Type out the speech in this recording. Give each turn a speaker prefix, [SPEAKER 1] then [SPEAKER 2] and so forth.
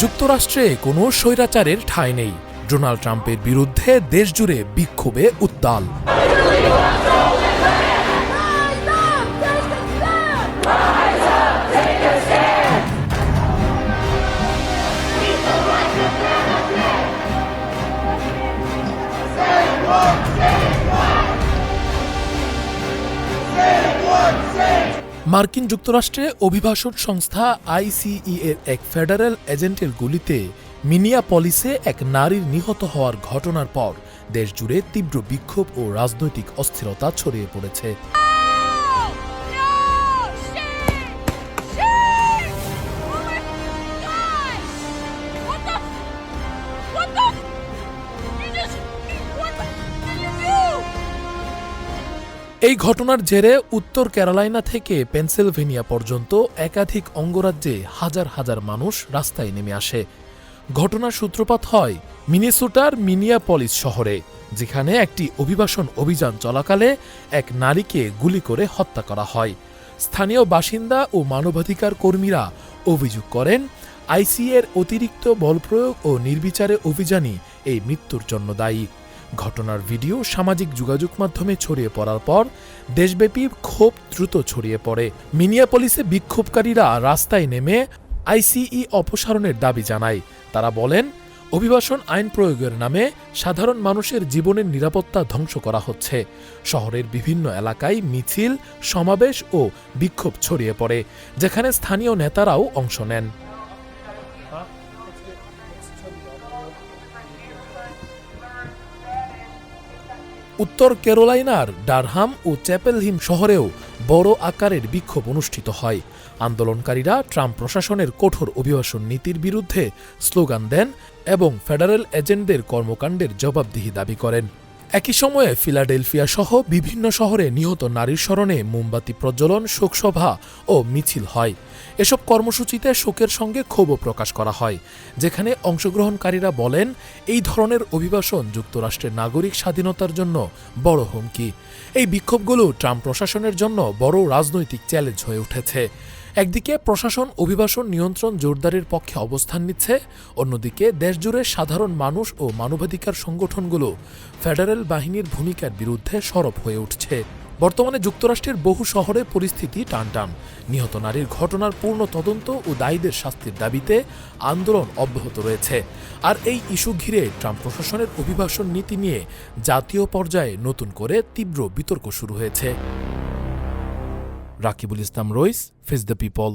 [SPEAKER 1] যুক্তরাষ্ট্রে কোনো স্বৈরাচারের ঠাঁই নেই। ডোনাল্ড ট্রাম্পের বিরুদ্ধে দেশজুড়ে বিক্ষোভে উত্তাল। মার্কিন যুক্তরাষ্ট্রে অভিবাসন সংস্থা আইসিই এর এক ফেডারেল এজেন্টের গুলিতে মিনিয়াপলিসে এক নারীর নিহত হওয়ার ঘটনার পর দেশজুড়ে তীব্র বিক্ষোভ ও রাজনৈতিক অস্থিরতা ছড়িয়ে পড়েছে। এই ঘটনার জেরে উত্তর ক্যারোলাইনা থেকে পেনসিলভেনিয়া পর্যন্ত একাধিক অঙ্গরাজ্যে হাজার হাজার মানুষ রাস্তায় নেমে আসে। ঘটনার সূত্রপাত হয় মিনেসোটার মিনিয়াপলিস শহরে, যেখানে একটি অভিবাসন অভিযান চলাকালে এক নারীকে গুলি করে হত্যা করা হয়। স্থানীয় বাসিন্দা ও মানবাধিকার কর্মীরা অভিযোগ করেন, আইসিএর অতিরিক্ত বলপ্রয়োগ ও নির্বিচারে অভিযানই এই মৃত্যুর জন্য দায়ী। ঘটনার ভিডিও সামাজিক যোগাযোগ মাধ্যমে ছড়িয়ে পড়ার পর দেশব্যাপী ক্ষোভ দ্রুত ছড়িয়ে পড়ে। মিনিয়াপলিসে বিক্ষোভকারীরা রাস্তায় নেমে আইসিই অপসারণের দাবি জানায়। তারা বলেন, অভিবাসন আইন প্রয়োগের নামে সাধারণ মানুষের জীবনের নিরাপত্তা ধ্বংস করা হচ্ছে। শহরের বিভিন্ন এলাকায় মিছিল, সমাবেশ ও বিক্ষোভ ছড়িয়ে পড়ে, যেখানে স্থানীয় নেতারাও অংশ নেন। উত্তর ক্যারোলাইনার ডারহাম ও চ্যাপেল হিল শহরেও বড় আকারের বিক্ষোভ অনুষ্ঠিত হয়। আন্দোলনকারীরা ট্রাম্প প্রশাসনের কঠোর অভিবাসন নীতির বিরুদ্ধে স্লোগান দেন এবং ফেডারেল এজেন্টদের কর্মকাণ্ডের জবাবদিহি দাবি করেন। একই সময়ে ফিলাডেলফিয়া সহ বিভিন্ন শহরে নিহত নারীর স্মরণে মোমবাতি প্রজ্বলন, শোকসভা ও মিছিল হয়। এসব কর্মসূচিতে শোকের সঙ্গে ক্ষোভও প্রকাশ করা হয়, যেখানে অংশগ্রহণকারীরা বলেন, এই ধরনের অভিবাসন যুক্তরাষ্ট্রের নাগরিক স্বাধীনতার জন্য বড় হুমকি। এই বিক্ষোভগুলো ট্রাম্প প্রশাসনের জন্য বড় রাজনৈতিক চ্যালেঞ্জ হয়ে উঠেছে। একদিকে প্রশাসন অভিবাসন নিয়ন্ত্রণ জোরদারের পক্ষে অবস্থান নিচ্ছে, অন্যদিকে দেশজুড়ে সাধারণ মানুষ ও মানবাধিকার সংগঠনগুলো ফেডারেল বাহিনীর ভূমিকার বিরুদ্ধে সরব হয়ে উঠছে। বর্তমানে যুক্তরাষ্ট্রের বহু শহরে পরিস্থিতি টানটান। নিহত নারীর ঘটনার পূর্ণ তদন্ত ও দায়ীদের শাস্তির দাবিতে আন্দোলন অব্যাহত রয়েছে। আর এই ইস্যু ঘিরে ট্রাম্প প্রশাসনের অভিবাসন নীতি নিয়ে জাতীয় পর্যায়ে নতুন করে তীব্র বিতর্ক শুরু হয়েছে। রাকিবুল ইসলাম রইস, ফেস দ্য পিপল।